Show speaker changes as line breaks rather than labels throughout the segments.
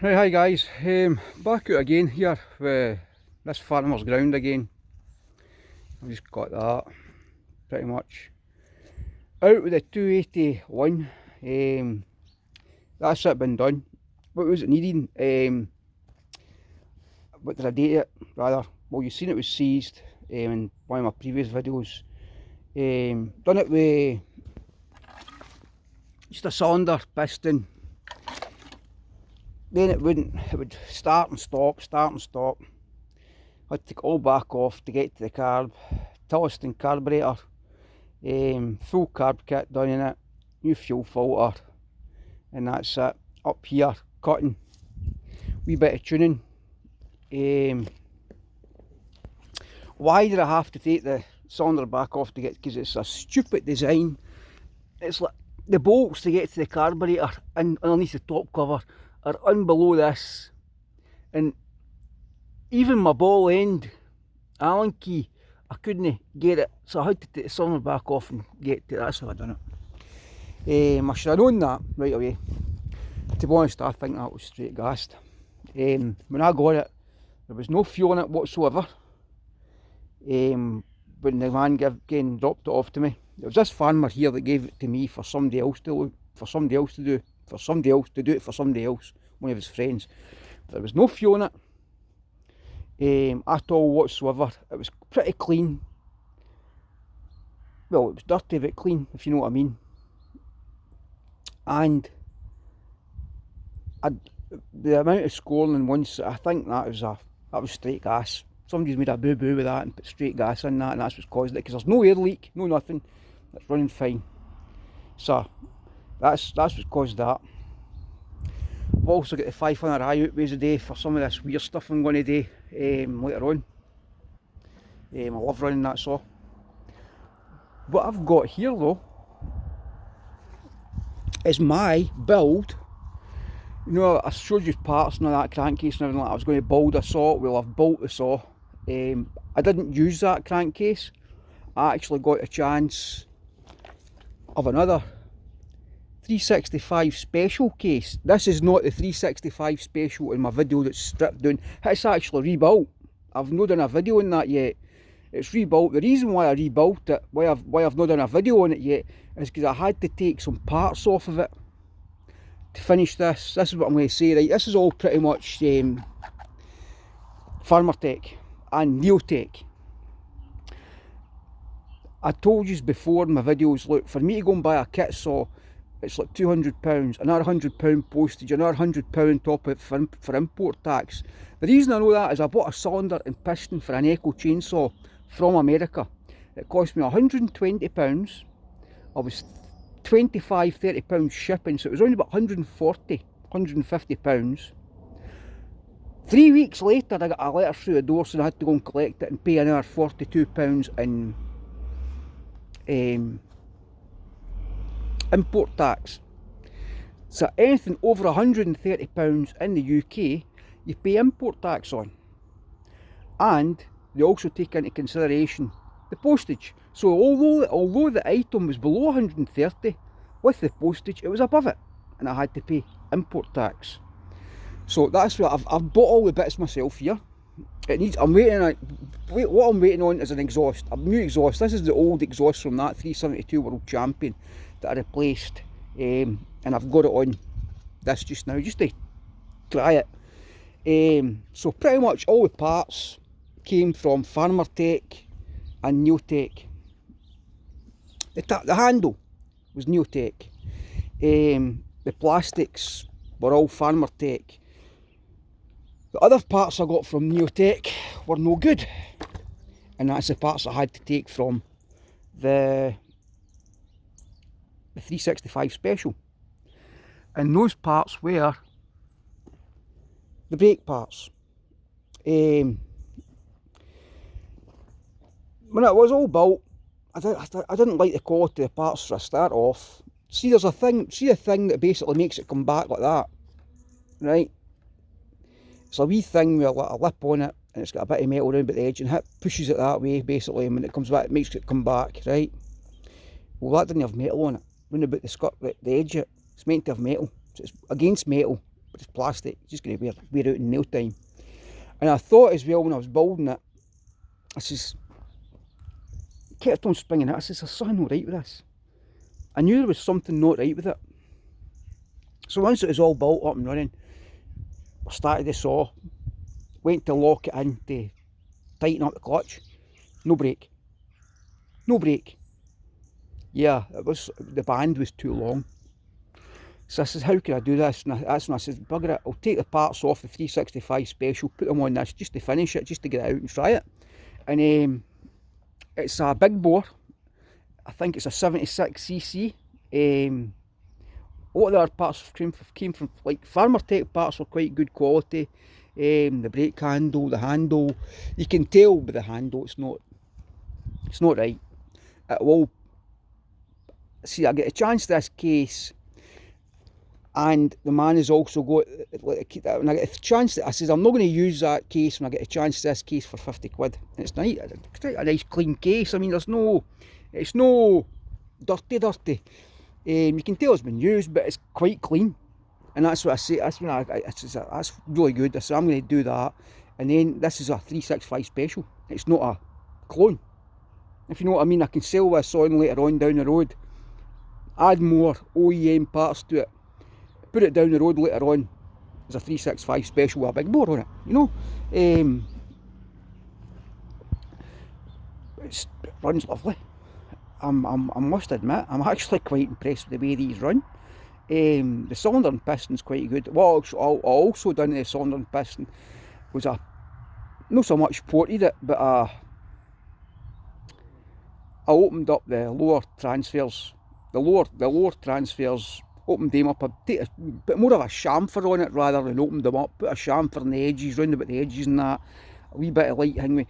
Right, hi guys, back out again here with this farmer's ground again. I've just got that pretty much out with the 281. That's it been done. What was it needing? What did I date it rather? Well, you've seen it was seized in one of my previous videos. Done it with just a cylinder piston. Then it would start and stop, start and stop. I had to take it all back off to get to the carb. Tungsten carburetor, full carb kit done in it, new fuel filter, and that's it. Up here, cutting, wee bit of tuning. Why did I have to take the cylinder back off to get? Because it's a stupid design. It's like the bolts to get to the carburetor and underneath the top cover are on below this, and even my ball end Allen key, I couldn't get it, so I had to take the cylinder back off and get to it. That's how I done it. I should have known that right away. To be honest, I think that was straight gassed. When I got it, there was no fuel in it whatsoever. When the man again dropped it off to me, it was this farmer here that gave it to me for somebody else to do, for somebody else to do it for somebody else, one of his friends. There was no fuel in it at all whatsoever. It was pretty clean. Well, it was dirty but clean, if you know what I mean. And the amount of scoring in once, I think that was straight gas. Somebody's made a boo-boo with that and put straight gas in that, and that's what's caused it, because there's no air leak, no nothing. It's running fine. So that's what's caused that. I've also got the 500 outways a day for some of this weird stuff I'm going to do later on. I love running that saw. What I've got here though is my build. You know, I showed you parts and all that, crankcase and everything like that. I was going to build a saw. Well, I've built the saw. I didn't use that crankcase. I actually got a chance of another 365 special case. This is not the 365 special in my video that's stripped down. It's actually rebuilt. I've not done a video on that yet. It's rebuilt. The reason why I rebuilt it, why I've not done a video on it yet, is because I had to take some parts off of it to finish this. This is what I'm going to say, right? This is all pretty much Farmer Tech and Neotech. I told you before in my videos, look, for me to go and buy a kit saw, it's like £200, another £100 postage, another £100 on top of it for import tax. The reason I know that is I bought a cylinder and piston for an Echo chainsaw from America. It cost me £120. I was £25–30 shipping, so it was only about £150. 3 weeks later, I got a letter through the door saying I had to go and collect it and pay another £42 in import tax. So anything over £130 in the UK, you pay import tax on. And they also take into consideration the postage. So although the item was below 130, with the postage it was above it, and I had to pay import tax. So that's what I've bought all the bits myself here. It needs. What I'm waiting on is an exhaust, a new exhaust. This is the old exhaust from that 372 World Champion that I replaced, and I've got it on this just now, just to try it. So pretty much all the parts came from Farmer Tech and Neotech. The handle was Neotech. The plastics were all Farmer Tech. The other parts I got from Neotech were no good, and that's the parts I had to take from the 365 Special. And those parts were the brake parts. When it was all built, I didn't like the quality of the parts for a start off. See, there's a thing that basically makes it come back like that, right? It's a wee thing with a lip on it, and it's got a bit of metal around about the edge, and it pushes it that way basically, and when it comes back it makes it come back, right? Well, that didn't have metal on it. Round about the edge of it, it's meant to have metal, so it's against metal, but it's plastic, it's just going to wear out in no time. And I thought as well when I was building it, I says, kept on springing it, I says, there's something not right with this. I knew there was something not right with it. So once it was all built up and running, I started the saw, went to lock it in to tighten up the clutch, no brake. No brake. Yeah, the band was too long. So I says, how can I do this? And that's when I says, bugger it, I'll take the parts off the 365 Special, put them on this just to finish it, just to get it out and try it. And it's a big bore. I think it's a 76cc. A lot of the other parts came from like Farmer Tech parts were quite good quality. The brake handle, the handle, you can tell by the handle it's not right. It will, see, I get a chance this case, and the man has also got, when I get a chance, I says I'm not going to use that case when I get a chance this case for 50 quid. And it's nice, it's a nice clean case. I mean, it's no dirty. You can tell it's been used, but it's quite clean. And that's what I say, that's really good. I said I'm going to do that. And then this is a 365 Special. It's not a clone. If you know what I mean, I can sell this on later on down the road, add more OEM parts to it, put it down the road later on as a 365 Special with a big bore on it, you know. It runs lovely. I must admit, I'm actually quite impressed with the way these run. The cylinder and piston's quite good. What I also done to the cylinder and piston was not so much ported it, but I opened up the lower transfers, opened them up, put more of a chamfer on it rather than opened them up, put a chamfer on the edges, round about the edges and that, a wee bit of light hanging,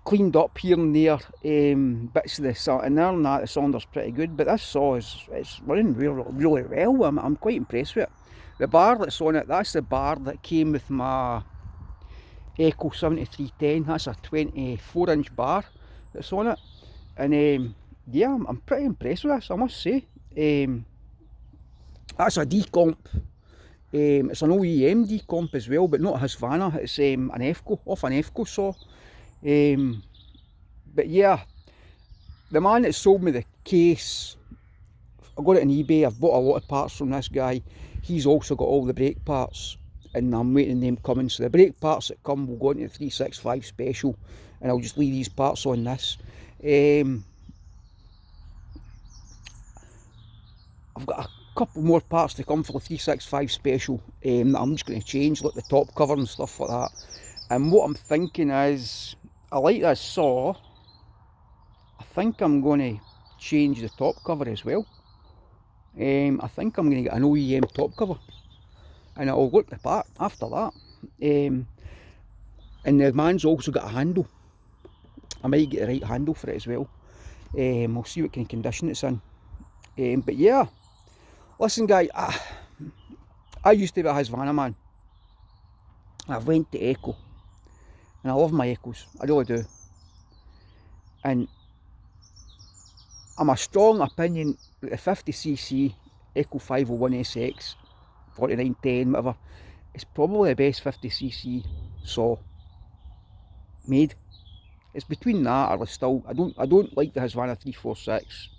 cleaned up here and there, bits of the saw, and there and that, the cylinder's pretty good, but this saw it's running really well. I'm quite impressed with it. The bar that's on it, that's the bar that came with my Echo 7310, that's a 24-inch bar that's on it. And yeah, I'm pretty impressed with this, I must say. That's a decomp. It's an OEM decomp as well, but not a Husqvarna. It's an EFCO, off an EFCO saw. But yeah, the man that sold me the case, I got it on eBay. I've bought a lot of parts from this guy. He's also got all the brake parts, and I'm waiting them coming. So the brake parts that come will go into the 365 Special, and I'll just leave these parts on this. I've got a couple more parts to come for the 365 Special that I'm just going to change, like the top cover and stuff like that. And what I'm thinking is, I like this saw, I think I'm going to change the top cover as well. I think I'm going to get an OEM top cover, and it'll look the part after that. And the man's also got a handle. I might get the right handle for it as well. We'll see what kind of condition it's in. But yeah, listen guys, I used to be a Husqvarna man. I've went to Echo, and I love my Echos, I really do. And I'm a strong opinion that the 50cc Echo 501SX, 4910, whatever, is probably the best 50cc saw made. It's between that or still, I don't like the Husqvarna 346.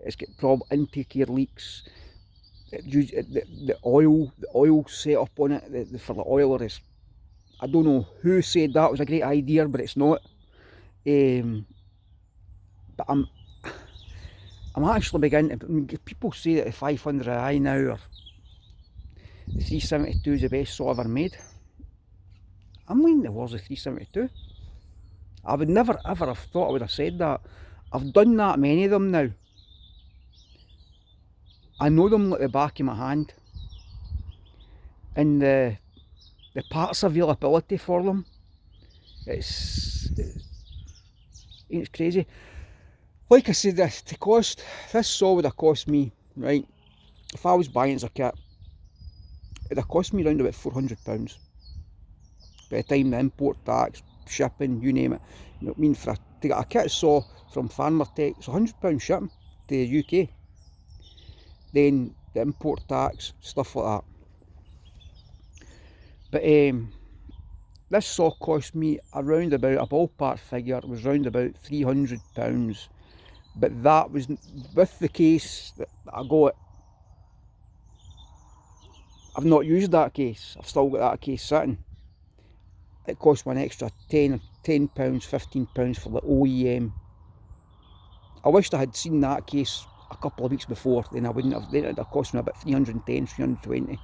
It's got intake air leaks. The oil setup on it for the oiler is, I don't know who said that was a great idea, but it's not. But I'm actually beginning to, I mean, people say that the 500i now, or the 372 is the best saw ever made. I'm leaning towards the 372. I would never ever have thought I would have said that. I've done that many of them now. I know them like the back of my hand. And the parts availability for them, it's crazy. Like I said, this saw would have cost me, right, if I was buying it as a kit, it would have cost me around about £400. By the time the import tax, shipping, you name it. You know what I mean? To get a kit saw from Farmer Tech, it's £100 shipping to the UK. Then the import tax, stuff like that. But this saw cost me around about, a ballpark figure was round about £300. But that was with the case that I got. I've not used that case. I've still got that case sitting. It cost me an extra £10, £15 for the OEM. I wished I had seen that case a couple of weeks before, then I wouldn't have, then it would have cost me about 310, 320.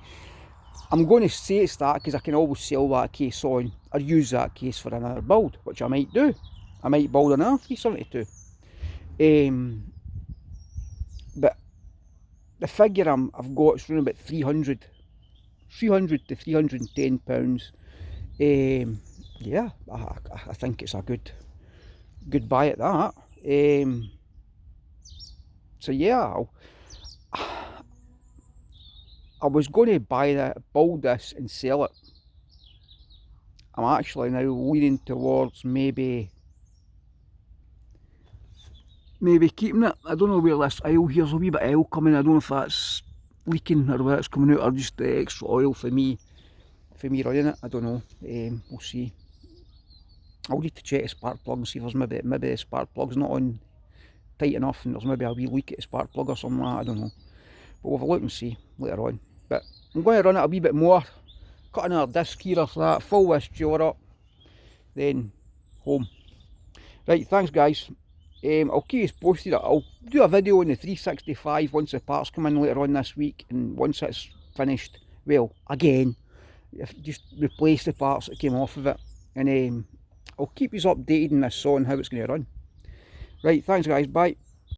I'm going to say it's that because I can always sell that case on or use that case for another build, which I might do. I might build another 372. But the figure I've got is around about 300 to £310. Yeah, I think it's a good buy at that. So yeah, I was going to build this and sell it. I'm actually now leaning towards maybe keeping it. I don't know where this aisle here's a wee bit of oil coming. I don't know if that's leaking or where it's coming out, or just the extra oil for me running it. I don't know. We'll see. I'll need to check the spark plug and see if there's maybe the spark plug's not on tight enough and there's maybe a wee leak at the spark plug or something like that. I don't know. But we'll have a look and see later on. But I'm going to run it a wee bit more. Cut another disc here or that, fill this jar up, then home. Right, thanks guys. I'll keep you posted. I'll do a video on the 365 once the parts come in later on this week, and once it's finished, well, again, just replace the parts that came off of it, and I'll keep you updated on this saw and how it's going to run. Right, thanks guys, bye.